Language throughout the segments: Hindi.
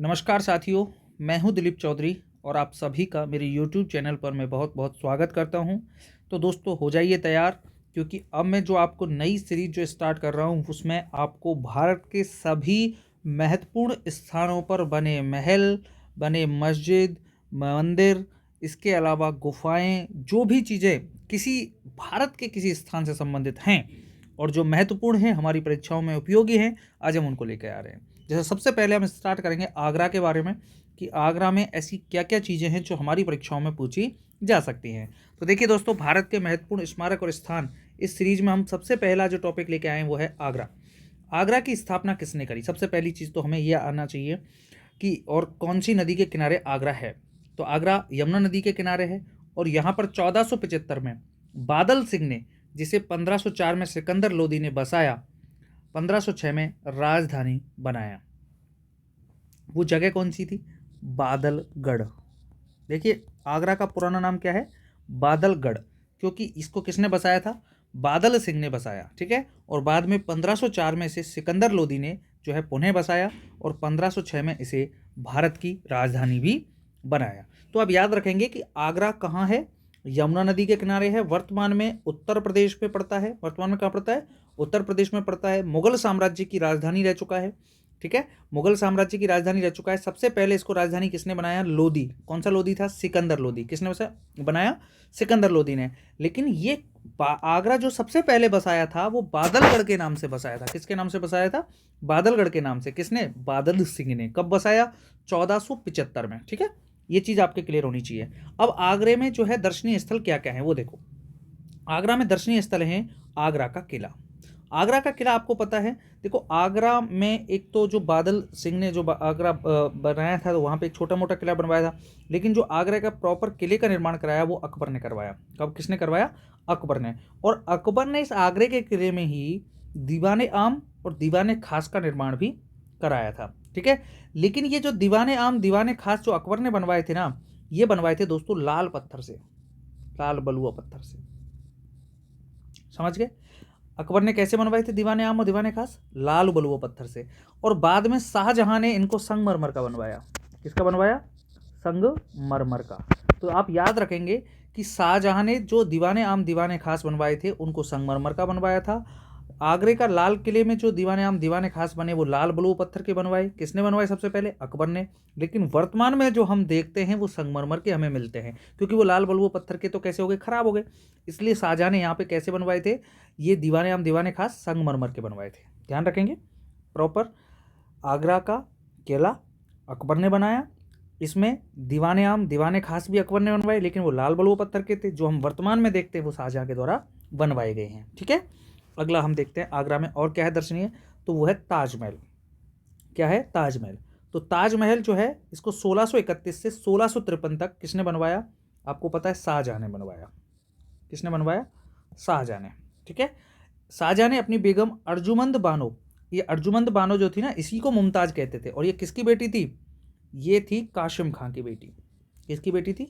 नमस्कार साथियों, मैं हूं दिलीप चौधरी और आप सभी का मेरे YouTube चैनल पर मैं बहुत बहुत स्वागत करता हूं। तो दोस्तों हो जाइए तैयार, क्योंकि अब मैं जो आपको नई सीरीज जो स्टार्ट कर रहा हूं उसमें आपको भारत के सभी महत्वपूर्ण स्थानों पर बने महल, बने मस्जिद, मंदिर, इसके अलावा गुफाएं, जो भी चीज़ें किसी भारत के किसी स्थान से संबंधित हैं और जो महत्वपूर्ण हैं, हमारी परीक्षाओं में उपयोगी हैं, आज हम उनको लेकर आ रहे हैं। जैसे सबसे पहले हम स्टार्ट करेंगे आगरा के बारे में कि आगरा में ऐसी क्या क्या चीज़ें हैं जो हमारी परीक्षाओं में पूछी जा सकती हैं। तो देखिए दोस्तों, भारत के महत्वपूर्ण स्मारक और स्थान, इस सीरीज में हम सबसे पहला जो टॉपिक लेके आए हैं वो है आगरा। आगरा की स्थापना किसने करी? सबसे पहली चीज़ तो हमें यह आना चाहिए कि और कौन सी नदी के किनारे आगरा है। तो आगरा यमुना नदी के किनारे है और यहाँ पर 1475 में बादल सिंह ने, जिसे 1504 में सिकंदर लोदी ने बसाया, 1506 में राजधानी बनाया। वो जगह कौन सी थी? बादलगढ़। देखिए, आगरा का पुराना नाम क्या है? बादलगढ़, क्योंकि इसको किसने बसाया था? बादल सिंह ने बसाया। ठीक है। और बाद में 1504 में इसे सिकंदर लोदी ने जो है पुनः बसाया और 1506 में इसे भारत की राजधानी भी बनाया। तो आप याद रखेंगे कि आगरा कहाँ है? यमुना नदी के किनारे है। वर्तमान में उत्तर प्रदेश में पड़ता है। वर्तमान में कहाँ पड़ता है? उत्तर प्रदेश में पड़ता है। मुगल साम्राज्य की राजधानी रह चुका है। ठीक है, मुगल साम्राज्य की राजधानी रह चुका है। सबसे पहले इसको राजधानी किसने बनाया? लोदी। कौन सा लोदी था? सिकंदर लोदी। किसने बनाया? सिकंदर लोदी ने। लेकिन ये आगरा जो सबसे पहले बसाया था वो बादलगढ़ के नाम से बसाया था। किसके नाम से बसाया था? बादलगढ़ के नाम से। किसने? बादल सिंह ने। कब बसाया? 1475 में। ठीक है, ये चीज आपके क्लियर होनी चाहिए। अब आगरे में जो है दर्शनीय स्थल क्या क्या है वो देखो। आगरा में दर्शनीय स्थल है आगरा का किला। आगरा का किला आपको पता है। देखो, आगरा में एक तो जो बादल सिंह ने जो आगरा बनाया था, तो वहाँ पे एक छोटा मोटा किला बनवाया था, लेकिन जो आगरा का प्रॉपर किले का निर्माण कराया वो अकबर ने करवाया। कब? किसने करवाया? अकबर ने। और अकबर ने इस आगरे के किले में ही दीवाने आम और दीवाने खास का निर्माण भी कराया था। ठीक है, लेकिन ये जो दीवाने आम दीवाने खास जो अकबर ने बनवाए थे ना, ये बनवाए थे दोस्तों लाल पत्थर से, लाल बलुआ पत्थर से। समझ गए? अकबर ने कैसे बनवाए थे दीवाने आम और दीवाने खास? लाल बलुआ पत्थर से। और बाद में शाहजहां ने इनको संगमरमर का बनवाया। किसका बनवाया? संगमरमर का। तो आप याद रखेंगे कि शाहजहां ने जो दीवाने आम दीवाने खास बनवाए थे उनको संगमरमर का बनवाया था। आगरे का लाल किले में जो दीवाने आम दीवाने खास बने वो लाल बलुआ पत्थर के बनवाए। किसने बनवाए? सबसे पहले अकबर ने। लेकिन वर्तमान में जो हम देखते हैं वो संगमरमर के हमें मिलते हैं, क्योंकि वो लाल बलुआ पत्थर के तो कैसे हो गए? खराब हो गए। इसलिए शाहजहां ने यहाँ पे कैसे बनवाए थे? ये दीवाने आम दीवाने खास संगमरमर के बनवाए थे। ध्यान रखेंगे प्रॉपर। आगरा का किला अकबर ने बनाया। इसमें दीवाने आम दीवाने खास भी अकबर ने बनवाए, लेकिन वो लाल बलुआ पत्थर के थे। जो हम वर्तमान में देखते हैं वो शाहजहां के द्वारा बनवाए गए हैं। ठीक है, अगला हम देखते हैं आगरा में और क्या है दर्शनीय। तो वो है ताजमहल। क्या है? ताजमहल। तो ताजमहल जो है इसको 1631 से 1653 तक किसने बनवाया? आपको पता है, शाहजहां ने बनवाया। किसने बनवाया? शाहजहां ने। ठीक है, शाहजहां ने अपनी बेगम अर्जुमंद बानो, ये अर्जुमंद बानो जो थी ना, इसी को मुमताज कहते थे। और ये किसकी बेटी थी? ये थी कासिम खां की बेटी। किसकी बेटी थी?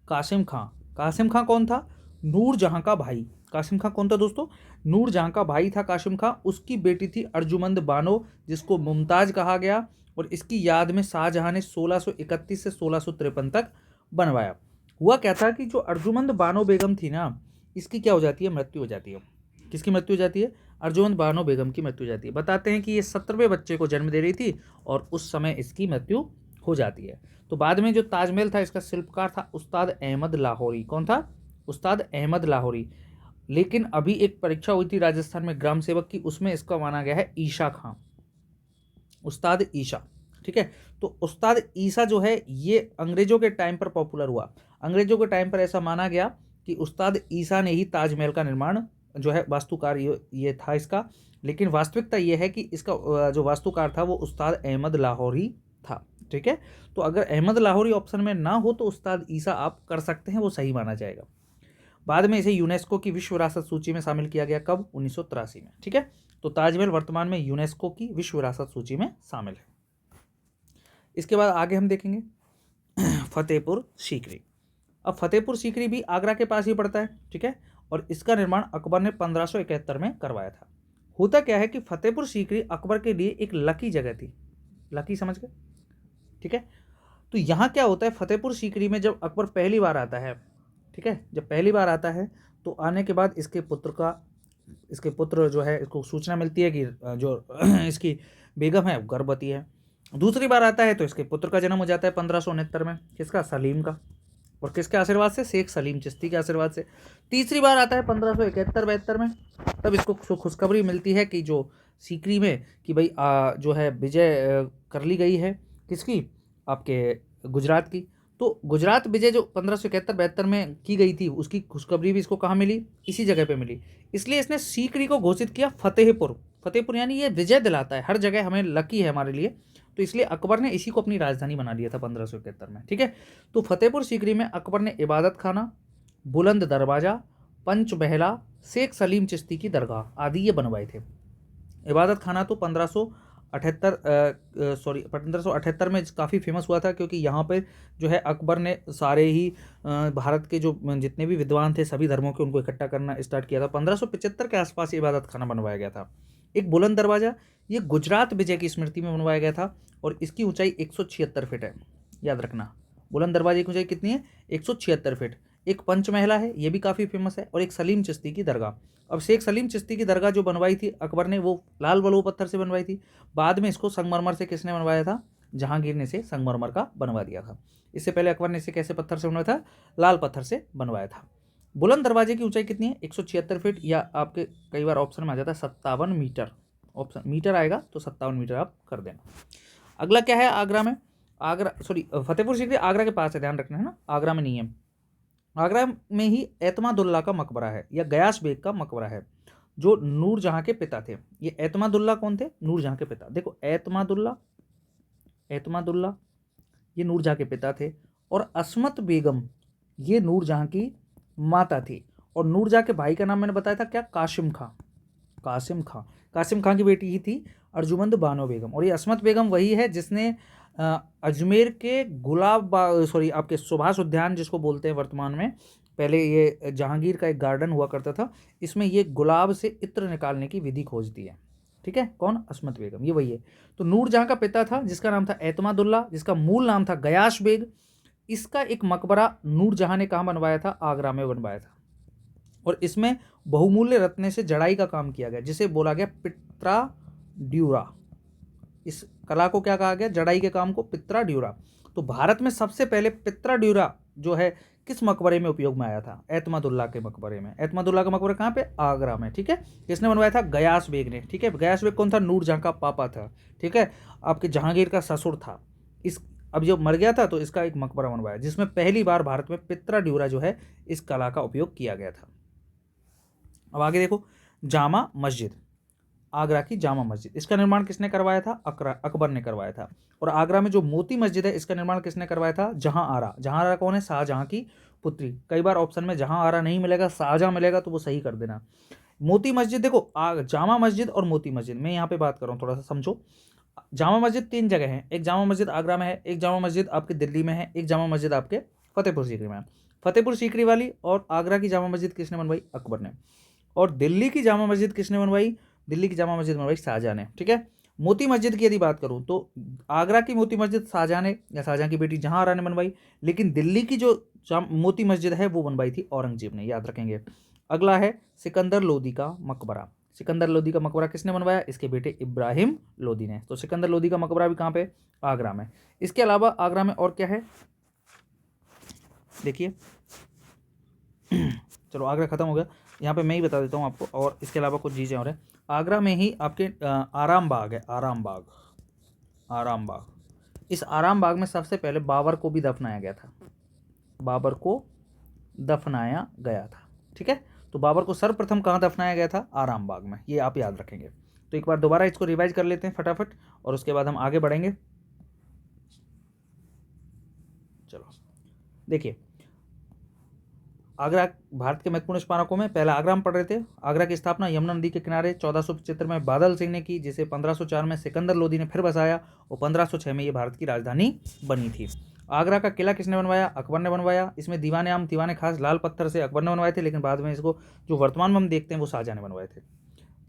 कासिम खां। कासिम खां कौन था? नूरजहां का भाई। कासिम खां कौन था दोस्तों? नूरजहां का भाई था कासिम खां। उसकी बेटी थी अर्जुमंद बानो, जिसको मुमताज कहा गया। और इसकी याद में शाहजहां ने 1631 से 1653 तक बनवाया। हुआ क्या था कि जो अर्जुमंद बानो बेगम थी ना, इसकी क्या हो जाती है? मृत्यु हो जाती है। किसकी मृत्यु हो जाती है? अर्जुमंद बानो बेगम की मृत्यु हो जाती है। बताते हैं कि ये 17वें बच्चे को जन्म दे रही थी और उस समय इसकी मृत्यु हो जाती है। तो बाद में जो ताजमहल था इसका शिल्पकार था उस्ताद अहमद लाहौरी। कौन था? उस्ताद अहमद लाहौरी। लेकिन अभी एक परीक्षा हुई थी राजस्थान में ग्राम सेवक की, उसमें इसका माना गया है ईशा खां, उस्ताद ईशा। ठीक है, तो उस्ताद ईसा जो है ये अंग्रेजों के टाइम पर पॉपुलर हुआ। अंग्रेजों के टाइम पर ऐसा माना गया कि उस्ताद ईसा ने ही ताजमहल का निर्माण जो है वास्तुकार ये था इसका। लेकिन वास्तविकता ये है कि इसका जो वास्तुकार था वो उस्ताद अहमद लाहौरी था। ठीक है, तो अगर अहमद लाहौरी ऑप्शन में ना हो तो उस्ताद ईसा आप कर सकते हैं, वो सही माना जाएगा। बाद में इसे यूनेस्को की विश्व विरासत सूची में शामिल किया गया। कब? 1983 में। ठीक है, तो ताजमहल वर्तमान में यूनेस्को की विश्व विरासत सूची में शामिल है। इसके बाद आगे हम देखेंगे फतेहपुर सीकरी। अब फतेहपुर सीकरी भी आगरा के पास ही पड़ता है। ठीक है, और इसका निर्माण अकबर ने 1571 में करवाया था। होता क्या है कि फतेहपुर सीकरी अकबर के लिए एक लकी जगह थी। लकी समझ गए? ठीक है। तो यहाँ क्या होता है, फतेहपुर सीकरी में जब अकबर पहली बार आता है, ठीक है, जब पहली बार आता है तो आने के बाद इसके पुत्र जो है, इसको सूचना मिलती है कि जो इसकी बेगम है वो गर्भवती है। दूसरी बार आता है तो इसके पुत्र का जन्म हो जाता है 1569 में, किसका, सलीम का, और किसके आशीर्वाद से, शेख सलीम चिश्ती के आशीर्वाद से। तीसरी बार आता है 1571-72 में, तब इसको खुशखबरी मिलती है कि जो सीकरी में कि भाई जो है विजय कर ली गई है, किसकी, आपके गुजरात की। तो गुजरात विजय जो 1571-72 में की गई थी, उसकी खुशखबरी भी इसको कहाँ मिली, इसी जगह पे मिली। इसलिए इसने सीकरी को घोषित किया फतेहपुर। फतेहपुर यानी ये विजय दिलाता है, हर जगह हमें लकी है हमारे लिए, तो इसलिए अकबर ने इसी को अपनी राजधानी बना लिया था 1571 में, ठीक है। तो फतेहपुर सीकरी में अकबर ने इबादत खाना, बुलंद दरवाज़ा, पंच बहला, शेख सलीम चिश्ती की दरगाह आदि ये बनवाए थे। इबादत खाना तो 1578 में काफ़ी फेमस हुआ था, क्योंकि यहाँ पर जो है अकबर ने सारे ही भारत के जो जितने भी विद्वान थे सभी धर्मों के, उनको इकट्ठा करना स्टार्ट किया था। 1575 के आसपास इबादत खाना बनवाया गया था। एक बुलंद दरवाज़ा, ये गुजरात विजय की स्मृति में बनवाया गया था और इसकी ऊंचाई 176 फीट है, याद रखना। बुलंद दरवाजे की ऊंचाई कितनी है, 176 फीट। एक पंचमहला है, ये भी काफ़ी फेमस है, और एक सलीम चिश्ती की दरगाह। अब शेख सलीम चिश्ती की दरगाह जो बनवाई थी अकबर ने, वो लाल बलुआ पत्थर से बनवाई थी। बाद में इसको संगमरमर से किसने बनवाया था, जहांगीर ने इसे संगमरमर का बनवा दिया था। इससे पहले अकबर ने इसे कैसे पत्थर से बनवाया था, लाल पत्थर से बनवाया था। बुलंद दरवाजे की ऊंचाई कितनी है, 176 फीट, या आपके कई बार ऑप्शन में आ जाता है 57 मीटर, ऑप्शन मीटर आएगा तो 57 मीटर आप कर देना। अगला क्या है, आगरा में, फतेहपुर सीकरी आगरा के पास है, ध्यान रखना है ना, आगरा में नहीं है। आगरा में ही एतमादुल्ला का मकबरा है, या गयास बेग का मकबरा है, जो नूरजहां के पिता थे। ये एतमादुल्ला कौन थे, नूरजहां के पिता। देखो एतमादुल्ला ये नूरजहां के पिता थे, और अस्मत बेगम ये नूरजहां की माता थी। और नूरजहां के भाई का नाम मैंने बताया था क्या, कासिम खां की बेटी ही थी अर्जुमंद बानो बेगम। और ये अस्मत बेगम वही है जिसने अजमेर के आपके सुभाष उद्यान जिसको बोलते हैं वर्तमान में, पहले ये जहांगीर का एक गार्डन हुआ करता था, इसमें ये गुलाब से इत्र निकालने की विधि खोज दी है, ठीक है। कौन, अस्मत बेगम, ये वही है। तो नूरजहां का पिता था जिसका नाम था एतमादुल्ला, जिसका मूल नाम था गयाश बेग। इसका एक मकबरा नूरजहां ने कहाँ बनवाया था, आगरा में बनवाया था। और इसमें बहुमूल्य रत्न से जड़ाई का काम किया गया, जिसे बोला गया पित्रा ड्यूरा। इस कला को क्या कहा गया, जड़ाई के काम को पित्रा ड्यूरा। तो भारत में सबसे पहले पित्रा ड्यूरा जो है किस मकबरे में उपयोग में आया था, एतमादुल्ला के मकबरे में। एतमादुल्ला का मकबरा कहाँ पे, आगरा में, ठीक है। किसने बनवाया था, गयास बेग ने, ठीक है। गयास बेग कौन था, नूरजहां का पापा था, ठीक है, आपके जहांगीर का ससुर था। अब जब मर गया था तो इसका एक मकबरा बनवाया, जिसमें पहली बार भारत में पित्रा ड्यूरा जो है इस कला का उपयोग किया गया था। अब आगे देखो, जामा मस्जिद, आगरा की जामा मस्जिद, इसका निर्माण किसने करवाया था, अकबर ने करवाया था। और आगरा में जो मोती मस्जिद है, इसका निर्माण किसने करवाया था, जहां आरा कौन है, शाहजहां की पुत्री। कई बार ऑप्शन में जहां आरा नहीं मिलेगा, शाहजहां मिलेगा, तो वो सही कर देना। मोती मस्जिद देखो, जामा मस्जिद और मोती मस्जिद, मैं यहाँ पे बात कर रहा हूँ, थोड़ा सा समझो। जामा मस्जिद 3 जगह है, एक जामा मस्जिद आगरा में है, एक जामा मस्जिद आपके दिल्ली में है, एक जामा मस्जिद आपके फतेहपुर सीकरी में है। फतेहपुर सीकरी वाली और आगरा की जामा मस्जिद किसने बनवाई, अकबर ने। और दिल्ली की जामा मस्जिद किसने बनवाई, दिल्ली की जामा मस्जिद बनवाई शाहजहां ने, ठीक है। मोती मस्जिद की यदि बात करूं तो आगरा की मोती मस्जिद शाहजहां ने, या शाहजहां की बेटी जहां आरा ने बनवाई, लेकिन दिल्ली की जो मोती मस्जिद है वो बनवाई थी औरंगजेब ने, याद रखेंगे। अगला है सिकंदर लोदी का मकबरा। सिकंदर लोदी का मकबरा किसने बनवाया, इसके बेटे इब्राहिम लोदी ने। तो सिकंदर लोदी का मकबरा भी कहाँ पे, आगरा में। इसके अलावा आगरा में और क्या है, देखिए चलो आगरा खत्म हो गया, यहाँ पे मैं ही बता देता हूँ आपको, और इसके अलावा कुछ चीज़ें और हैं। आगरा में ही आपके आराम बाग है, आराम बाग। इस आराम बाग में सबसे पहले बाबर को भी दफनाया गया था, ठीक है। तो बाबर को सर्वप्रथम कहाँ दफनाया गया था, आराम बाग में, ये आप याद रखेंगे। तो एक बार दोबारा इसको रिवाइज कर लेते हैं फटाफट, और उसके बाद हम आगे बढ़ेंगे। चलो देखिए, आगरा भारत के महत्वपूर्ण स्मारकों में पहला आगरा में पढ़ रहे थे। आगरा की स्थापना यमुना नदी के किनारे 1475 में बादल सिंह ने की, जिसे 1504 में सिकंदर लोदी ने फिर बसाया, और 1506 में ये भारत की राजधानी बनी थी। आगरा का किला किसने बनवाया, अकबर ने बनवाया। इसमें दीवाने आम खास लाल पत्थर से अकबर ने बनवाए थे, लेकिन बाद में इसको जो वर्तमान में हम देखते हैं वो शाहजहां ने बनवाए थे।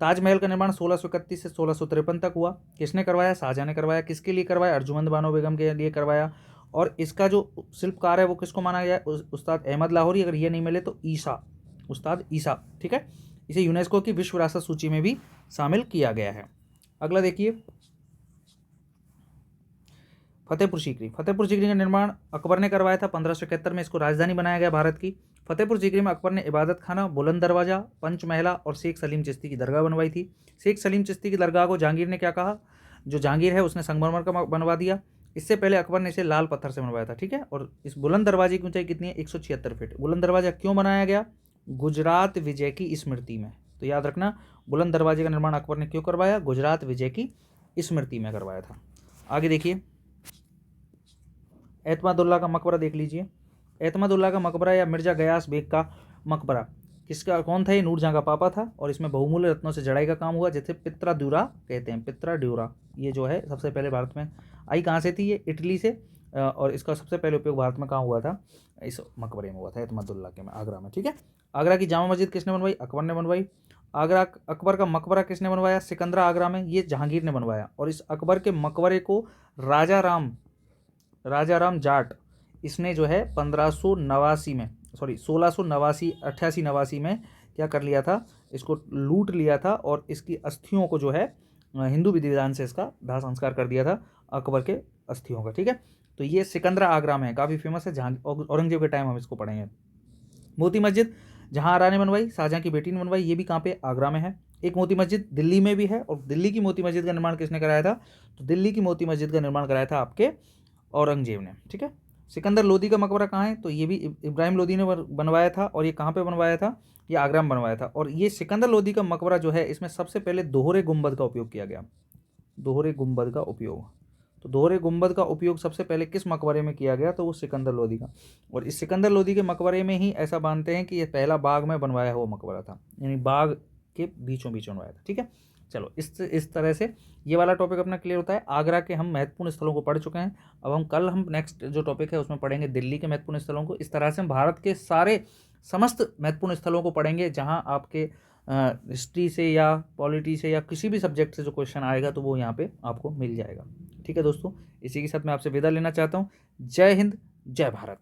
ताजमहल का निर्माण 1631 से 1653 तक हुआ। किसने करवाया? शाहजहां ने करवाया। किसके लिए करवाया? अर्जुमंद बानो बेगम के लिए करवाया। और इसका जो शिल्पकार है वो किसको माना गया? उस्ताद अहमद लाहौरी। अगर ये नहीं मिले तो ईसा, उस्ताद ईसा। ठीक है, इसे यूनेस्को की विश्व विरासत सूची में भी शामिल किया गया है। अगला देखिए, फतेहपुर सीकरी। फतेहपुर सीकरी का निर्माण अकबर ने करवाया था 1571 में। इसको राजधानी बनाया गया भारत की। फतेहपुर सीकरी में अकबर ने इबादत खाना, बुलंद दरवाजा, पंचमहला और शेख सलीम चिश्ती की दरगाह बनवाई थी। शेख सलीम चिश्ती की दरगाह को जहांगीर ने क्या कहा? जो जहांगीर है उसने संगमरमर का बनवा दिया। इससे पहले अकबर ने इसे लाल पत्थर से बनवाया था। ठीक है, और इस बुलंद दरवाजे की ऊंचाई कितनी है? 176 फीट। बुलंद दरवाजा क्यों बनाया गया? गुजरात विजय की स्मृति में। तो याद रखना, बुलंद दरवाजे का निर्माण अकबर ने क्यों करवाया? गुजरात विजय की स्मृति में करवाया था। आगे देखिए, एतमादुल्ला का मकबरा देख लीजिए। एतमादुल्ला का मकबरा या मिर्जा गयास बेग का मकबरा किसका, कौन था? ये नूरजहां का पापा था। और इसमें बहुमूल्य रत्नों से जड़ाई का काम हुआ, जैसे पित्रा ड्यूरा कहते हैं। पित्रा ड्यूरा ये जो है सबसे पहले भारत में आई। कहाँ से थी? ये इटली से। और इसका सबसे पहले उपयोग भारत में कहाँ हुआ था? इस मकबरे में हुआ था, एतमादुल्ला के में, आगरा में। ठीक है, आगरा की जामा मस्जिद किसने बनवाई? अकबर ने बनवाई। आगरा अकबर का मकबरा किसने बनवाया? सिकंदरा आगरा में, ये जहांगीर ने बनवाया। और इस अकबर के मकबरे को राजा राम जाट इसने जो है 1589 में, सॉरी 1689 88 89 में क्या कर लिया था? इसको लूट लिया था और इसकी अस्थियों को जो है हिंदू विधि विधान से इसका दाह संस्कार कर दिया था, अकबर के अस्थियों का। ठीक है, तो ये सिकंदरा आगरा में है, काफ़ी फेमस है। जहाँ औरंगजेब के टाइम हम इसको पढ़ेंगे। मोती मस्जिद जहाँ आरा ने बनवाई, शाहजहां की बेटी ने बनवाई, ये भी कहाँ पे? आगरा में है। एक मोती मस्जिद दिल्ली में भी है। और दिल्ली की मोती मस्जिद का निर्माण किसने कराया था? तो दिल्ली की मोती मस्जिद का निर्माण कराया था आपके औरंगजेब ने। ठीक है, सिकंदर लोदी का मकबरा कहाँ है? तो ये भी इब्राहिम लोदी ने बनवाया था। और ये कहाँ पे बनवाया था? ये आगरा में बनवाया था। और ये सिकंदर लोदी का मकबरा जो है, इसमें सबसे पहले दोहरे गुंबद का उपयोग किया गया। दोहरे गुंबद का उपयोग, तो दोहरे गुंबद का उपयोग सबसे पहले किस मकबरे में किया गया? तो वो सिकंदर लोदी का। और इस सिकंदर लोदी के मकबरे में ही ऐसा मानते हैं कि ये पहला बाग में बनवाया हुआ मकबरा था, यानी बाग के बीचों बीच बनवाया था। ठीक है, चलो इस तरह से ये वाला टॉपिक अपना क्लियर होता है। आगरा के हम महत्वपूर्ण स्थलों को पढ़ चुके हैं। अब हम नेक्स्ट जो टॉपिक है उसमें पढ़ेंगे दिल्ली के महत्वपूर्ण स्थलों को। इस तरह से हम भारत के सारे समस्त महत्वपूर्ण स्थलों को पढ़ेंगे, जहाँ आपके हिस्ट्री से या पॉलिटी से या किसी भी सब्जेक्ट से जो क्वेश्चन आएगा तो वो यहाँ पे आपको मिल जाएगा। ठीक है दोस्तों, इसी के साथ मैं आपसे विदा लेना चाहता हूँ। जय हिंद, जय भारत।